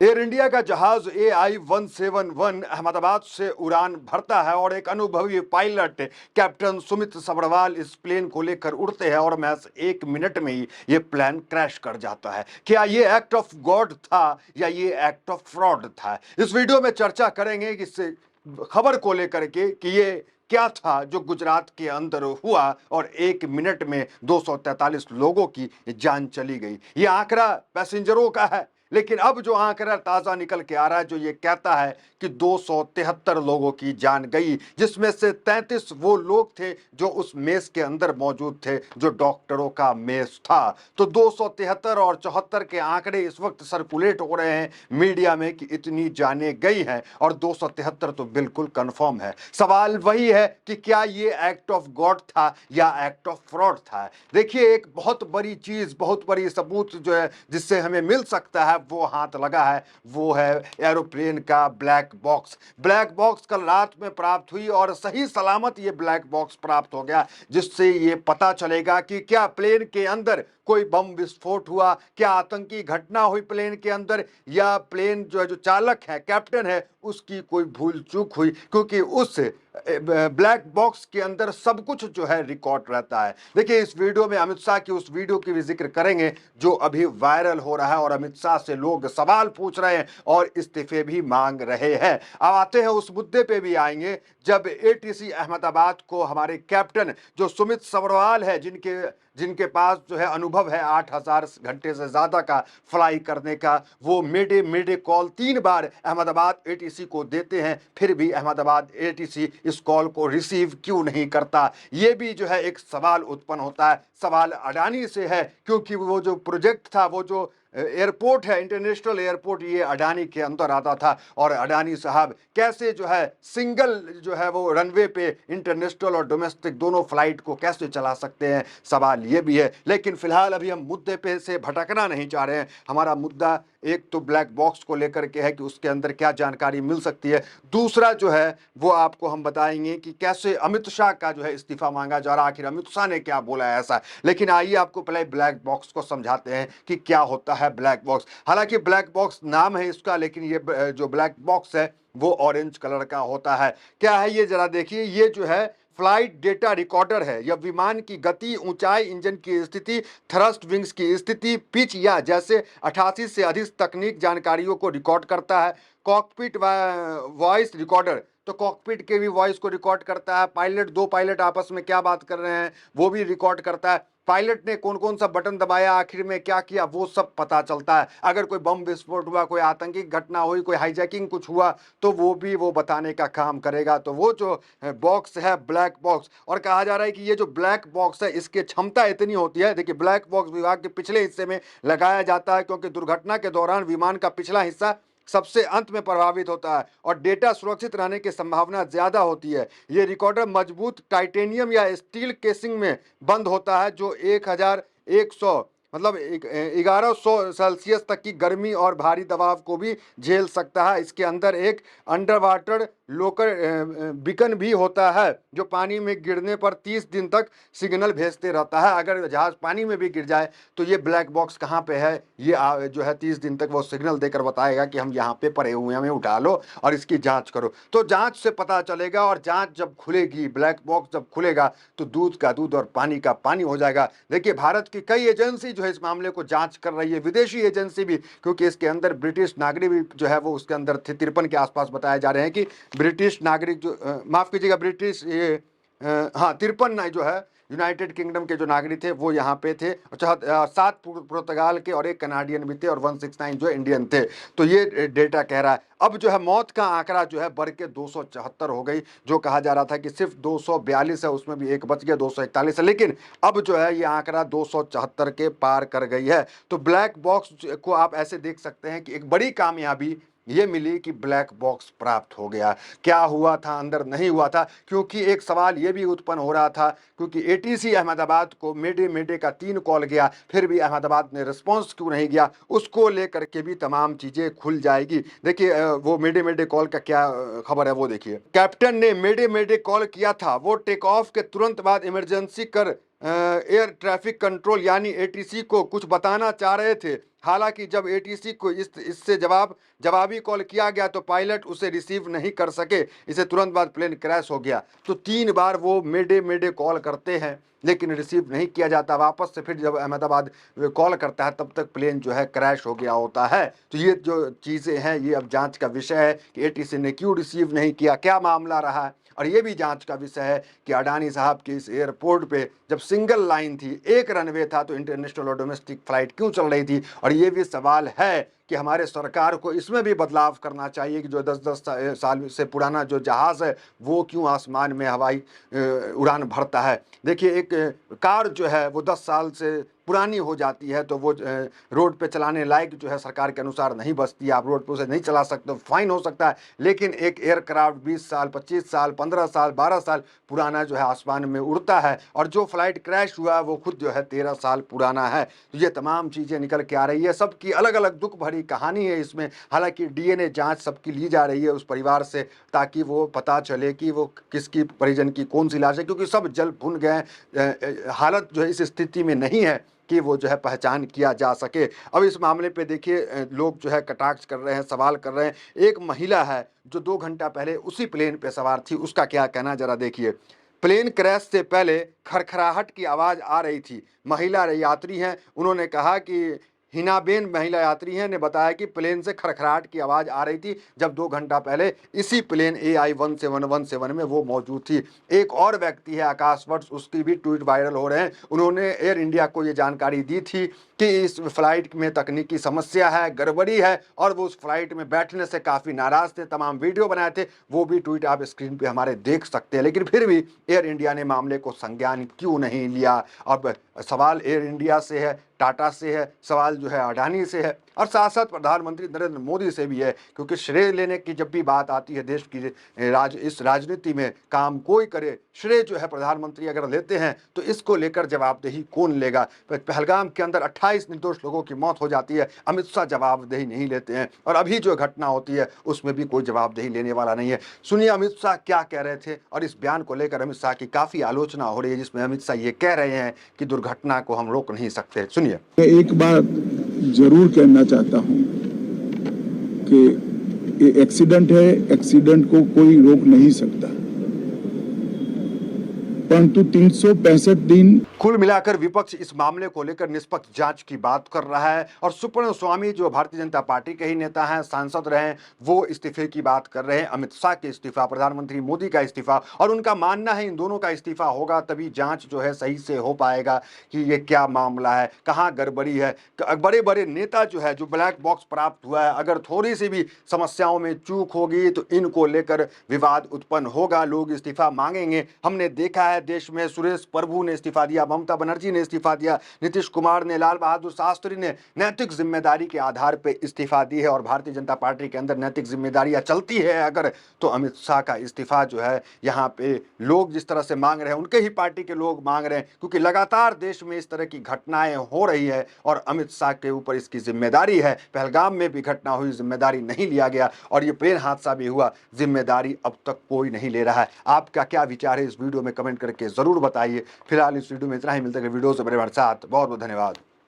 Air India का जहाज AI-171 Ahmedabad से उड़ान भरता है और एक अनुभवी पायलट कैप्टन सुमित सबरवाल इस प्लेन को लेकर उड़ते हैं और महज 1 मिनट में ही ये प्लेन क्रैश कर जाता है। क्या ये एक्ट ऑफ गॉड था या ये एक्ट ऑफ फ्रॉड था? इस वीडियो में चर्चा करेंगे कि इस खबर को लेकर के कि ये क्या था जो गुजरात के अंदर हुआ और 1 मिनट में 243 लोगों की जान चली गई। ये आंकड़ा पैसेंजरों का है, लेकिन अब जो आंकड़ा ताजा निकल के आ रहा है जो ये कहता है कि 273 लोगों की जान गई, जिसमें से 33 वो लोग थे जो उस मेस के अंदर मौजूद थे जो डॉक्टरों का मेस था। तो 273 और 74 के आंकड़े इस वक्त सर्कुलेट हो रहे हैं मीडिया में कि इतनी जाने गई हैं और 273 तो बिल्कुल कंफर्म है। सवाल वही है कि क्या ये एक्ट ऑफ गॉड था या एक्ट ऑफ फ्रॉड था। देखिए, एक बहुत बड़ी चीज, बहुत बड़ी सबूत जो है जिससे हमें मिल सकता है वो हाथ लगा है, वो है एरोप्लेन का ब्लैक बॉक्स। ब्लैक बॉक्स कल रात में प्राप्त हुई और सही सलामत ये ब्लैक बॉक्स प्राप्त हो गया, जिससे ये पता चलेगा कि क्या प्लेन के अंदर कोई बम विस्फोट हुआ, क्या आतंकी घटना हुई प्लेन के अंदर, या प्लेन जो है जो चालक है, कैप्टन है, उसकी कोई भूल चूक हुई, क्योंकि उस ब्लैक बॉक्स के अंदर सब कुछ जो है रिकॉर्ड रहता है। देखिए, इस वीडियो में अमित शाह की उस वीडियो की भी जिक्र करेंगे जो अभी वायरल हो रहा है और अमित शाह से लोग सवाल पूछ रहे हैं और इस्तीफे भी मांग रहे हैं। अब आते हैं उस मुद्दे पे भी आएंगे जब ATC अहमदाबाद को हमारे कैप्टन जो सुमित सबरवाल है, जिनके पास जो है अनुभव है 8000 घंटे से ज्यादा का फ्लाई करने का, वो मेडे कॉल 3 बार अहमदाबाद ATC को देते हैं, फिर भी अहमदाबाद ATC इस कॉल को रिसीव क्यों नहीं करता। ये भी जो है एक सवाल उत्पन्न होता है। सवाल अडानी से है, क्योंकि वो जो प्रोजेक्ट था, वो जो एयरपोर्ट है, इंटरनेशनल एयरपोर्ट, ये अडानी के अंदर आता था और अडानी साहब कैसे जो है सिंगल जो है वो रनवे पे इंटरनेशनल और डोमेस्टिक दोनों फ्लाइट को कैसे चला सकते हैं, सवाल ये भी है। लेकिन फिलहाल अभी हम मुद्दे पे से भटकना नहीं चाह रहे हैं। हमारा मुद्दा एक तो ब्लैक बॉक्स को लेकर के है कि उसके अंदर क्या जानकारी मिल सकती है, दूसरा जो है वो आपको हम बताएंगे कि कैसे अमित शाह का जो है इस्तीफा मांगा जा रहा, आखिर अमित शाह ने क्या बोला है ऐसा। लेकिन आइए आपको पहले ब्लैक बॉक्स को समझाते हैं कि क्या होता है ब्लैक बॉक्स। हालांकि ब्लैक बॉक्स नाम है इसका, लेकिन ये जो ब्लैक बॉक्स है वो ऑरेंज कलर का होता है। क्या है ये जरा देखिए। ये जो है फ्लाइट डेटा रिकॉर्डर है। यह विमान की गति, ऊंचाई, इंजन की स्थिति, थ्रस्ट विंग्स की स्थिति, पिच या जैसे 88 से अधिक तकनीक जानकारियों को रिकॉर्ड करता है। कॉकपिट वॉइस रिकॉर्डर, तो कॉकपिट के भी वॉइस को रिकॉर्ड करता है। पायलट, दो पायलट आपस में क्या बात कर रहे हैं वो भी रिकॉर्ड करता है। पायलट ने कौन कौन सा बटन दबाया, आखिर में क्या किया, वो सब पता चलता है। अगर कोई बम विस्फोट हुआ, कोई आतंकी घटना हुई, कोई हाईजैकिंग कुछ हुआ, तो वो भी वो बताने का काम करेगा। तो वो जो बॉक्स है ब्लैक बॉक्स, और कहा जा रहा है कि ये जो ब्लैक बॉक्स है इसकी क्षमता इतनी होती है। देखिए, ब्लैक बॉक्स विभाग के पिछले हिस्से में लगाया जाता है, क्योंकि दुर्घटना के दौरान विमान का पिछला हिस्सा सबसे अंत में प्रभावित होता है और डेटा सुरक्षित रहने की संभावना ज्यादा होती है। ये रिकॉर्डर मजबूत टाइटेनियम या स्टील केसिंग में बंद होता है जो 1100 मतलब 1100 सेल्सियस तक की गर्मी और भारी दबाव को भी झेल सकता है। इसके अंदर एक अंडर वाटर लोकल बीकन भी होता है जो पानी में गिरने पर 30 दिन तक सिग्नल भेजते रहता है। अगर जहाज पानी में भी गिर जाए तो ये ब्लैक बॉक्स कहाँ पे है, ये जो है 30 दिन तक वो सिग्नल देकर बताएगा कि हम यहाँ पे पड़े हुए हैं, हमें उठा लो और इसकी जांच करो। तो जांच से पता चलेगा, और जांच जब खुलेगी, ब्लैक बॉक्स जब खुलेगा, तो दूध का दूध और पानी का पानी हो जाएगा। देखिए, भारत की कई एजेंसी जो है इस मामले को जांच कर रही है, विदेशी एजेंसी भी, क्योंकि इसके अंदर ब्रिटिश नागरिक भी जो है वो उसके अंदर थे। 53 के आसपास बताए जा रहे हैं कि ब्रिटिश नागरिक जो माफ कीजिएगा, ब्रिटिश ये हाँ 53 जो है यूनाइटेड किंगडम के जो नागरिक थे वो यहाँ पे थे। 7 पुर्तगाल के और 1 कनाडियन भी थे और 169 जो इंडियन थे। तो ये डेटा कह रहा है। अब जो है मौत का आंकड़ा जो है बढ़ के 274 हो गई। जो कहा जा रहा था कि सिर्फ 242 है, उसमें भी एक बच गया, 241 है, लेकिन अब जो है ये आंकड़ा 274 के पार कर गई है। तो ब्लैक बॉक्स को आप ऐसे देख सकते हैं कि एक बड़ी कामयाबी ये मिली कि ब्लैक बॉक्स प्राप्त हो गया। क्या हुआ था अंदर, नहीं हुआ था, क्योंकि एक सवाल ये भी उत्पन्न हो रहा था, क्योंकि ATC अहमदाबाद को मेडे का 3 कॉल गया, फिर भी अहमदाबाद ने रिस्पॉन्स क्यों नहीं किया, उसको लेकर के भी तमाम चीजें खुल जाएगी। देखिए, वो मेडे कॉल का क्या खबर है वो देखिए। कैप्टन ने मेडे कॉल किया था, वो टेक ऑफ के तुरंत बाद इमरजेंसी कर एयर ट्रैफिक कंट्रोल यानी एटीसी को कुछ बताना चाह रहे थे। हालांकि जब एटीसी को इससे जवाबी कॉल किया गया तो पायलट उसे रिसीव नहीं कर सके। इसे तुरंत बाद प्लेन क्रैश हो गया। तो 3 बार वो मेडे मेडे कॉल करते हैं लेकिन रिसीव नहीं किया जाता। वापस से फिर जब अहमदाबाद कॉल करता है तब तक प्लेन जो है क्रैश हो गया होता है। तो ये जो चीज़ें हैं ये अब जांच का विषय है कि एटीसी ने क्यों रिसीव नहीं किया, क्या मामला रहा है। और ये भी जांच का विषय है कि अडानी साहब के इस एयरपोर्ट पे जब सिंगल लाइन थी, एक रनवे था, तो इंटरनेशनल और डोमेस्टिक फ्लाइट क्यों चल रही थी। और ये भी सवाल है कि हमारे सरकार को इसमें भी बदलाव करना चाहिए कि जो 10-10 साल से पुराना जो जहाज़ है वो क्यों आसमान में हवाई उड़ान भरता है। देखिए, एक कार जो है वो 10 साल से पुरानी हो जाती है तो वो रोड पे चलाने लायक जो है सरकार के अनुसार नहीं बचती। आप रोड पे उसे नहीं चला सकते, फाइन हो सकता है। लेकिन एक एयरक्राफ्ट 20 साल, 25 साल, 15 साल, 12 साल पुराना जो है आसमान में उड़ता है। और जो फ्लाइट क्रैश हुआ वो खुद जो है 13 साल पुराना है। तो ये तमाम चीज़ें निकल के आ रही है। सबकी अलग अलग दुख भरी कहानी है इसमें। हालांकि डीएनए जांच सबकी ली जा रही है उस परिवार से, ताकि वो पता चले कि वो किसकी परिजन की कौन सी लाश है, क्योंकि सब जल भुन गए। हालत जो है इस स्थिति में नहीं है कि वो जो है पहचान किया जा सके। अब इस मामले पे देखिए लोग जो है कटाक्ष कर रहे हैं, सवाल कर रहे हैं। एक महिला है जो 2 घंटा पहले उसी प्लेन पे सवार थी, उसका क्या कहना जरा देखिए। प्लेन क्रैश से पहले खरखराहट की आवाज़ आ रही थी। महिला यात्री हैं, उन्होंने कहा कि हिनाबेन महिला यात्री हैं, ने बताया कि प्लेन से खरखराहट की आवाज़ आ रही थी जब 2 घंटा पहले इसी प्लेन AI 17117 में वो मौजूद थी। एक और व्यक्ति है आकाश वत्स, उसकी भी ट्वीट वायरल हो रहे हैं। उन्होंने एयर इंडिया को ये जानकारी दी थी कि इस फ्लाइट में तकनीकी समस्या है, गड़बड़ी है, और वो उस फ्लाइट में बैठने से काफ़ी नाराज़ थे। तमाम वीडियो बनाए थे, वो भी ट्वीट आप स्क्रीन पे हमारे देख सकते हैं। लेकिन फिर भी एयर इंडिया ने मामले को संज्ञान क्यों नहीं लिया। अब सवाल एयर इंडिया से है, टाटा से है, सवाल जो है अडानी से है, और साथ साथ प्रधानमंत्री नरेंद्र मोदी से भी है। क्योंकि श्रेय लेने की जब भी बात आती है देश की इस राजनीति में, काम कोई करे, श्रेय जो है प्रधानमंत्री अगर लेते हैं तो इसको लेकर जवाबदेही कौन लेगा। पहलगाम के अंदर 28 निर्दोष लोगों की मौत हो जाती है, अमित शाह जवाबदेही नहीं लेते हैं, और अभी जो घटना होती है उसमें भी कोई जवाबदेही लेने वाला नहीं है। सुनिए अमित शाह क्या कह रहे थे, और इस बयान को लेकर अमित शाह की काफ़ी आलोचना हो रही है, जिसमें अमित शाह ये कह रहे हैं कि दुर्घटना को हम रोक नहीं सकते। सुनिए। मैं एक बात जरूर कहना चाहता हूं कि ये एक्सीडेंट है, एक्सीडेंट को कोई रोक नहीं सकता, परंतु 365 दिन। कुल मिलाकर विपक्ष इस मामले को लेकर निष्पक्ष जांच की बात कर रहा है, और सुब्रमण्यम स्वामी जो भारतीय जनता पार्टी के ही नेता हैं, सांसद रहे, वो इस्तीफे की बात कर रहे हैं। अमित शाह के इस्तीफा, प्रधानमंत्री मोदी का इस्तीफा, और उनका मानना है इन दोनों का इस्तीफा होगा तभी जांच जो है सही से हो पाएगा कि ये क्या मामला है, कहाँ गड़बड़ी है। बड़े बड़े नेता जो है, जो ब्लैक बॉक्स प्राप्त हुआ है, अगर थोड़ी सी भी समस्याओं में चूक होगी तो इनको लेकर विवाद उत्पन्न होगा, लोग इस्तीफा मांगेंगे। हमने देखा है देश में सुरेश प्रभु ने इस्तीफा दिया, ममता बनर्जी ने इस्तीफा दिया, नीतीश कुमार ने, लाल बहादुर शास्त्री ने नैतिक जिम्मेदारी के आधार पर इस्तीफा दी है। और भारतीय जनता पार्टी के अंदर नैतिक जिम्मेदारियां चलती है अगर, तो अमित शाह का इस्तीफा जो है यहाँ पे लोग जिस तरह से मांग रहे हैं, उनके ही पार्टी के लोग मांग रहे हैं, क्योंकि लगातार देश में इस तरह की घटनाएं हो रही है और अमित शाह के ऊपर इसकी जिम्मेदारी है। पहलगाम में भी घटना हुई, जिम्मेदारी नहीं लिया गया, और ये प्लेन हादसा भी हुआ, जिम्मेदारी अब तक कोई नहीं ले रहा है। आपका क्या विचार है इस वीडियो में कमेंट करके जरूर बताइए। फिलहाल इस वीडियो में इतना ही, मिलते हैं वीडियो से मेरे साथ। बहुत बहुत धन्यवाद।